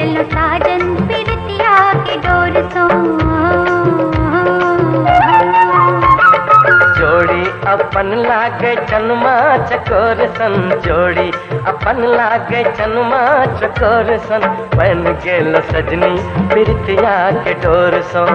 गेलो साजन प्रीतिया के डोर सो। जोड़ी अपन लागे जन्मा चकोर सन, जोड़ी अपन लागे जन्मा चकोर सन, बन गेलो सजनी प्रीतिया के डोर सो।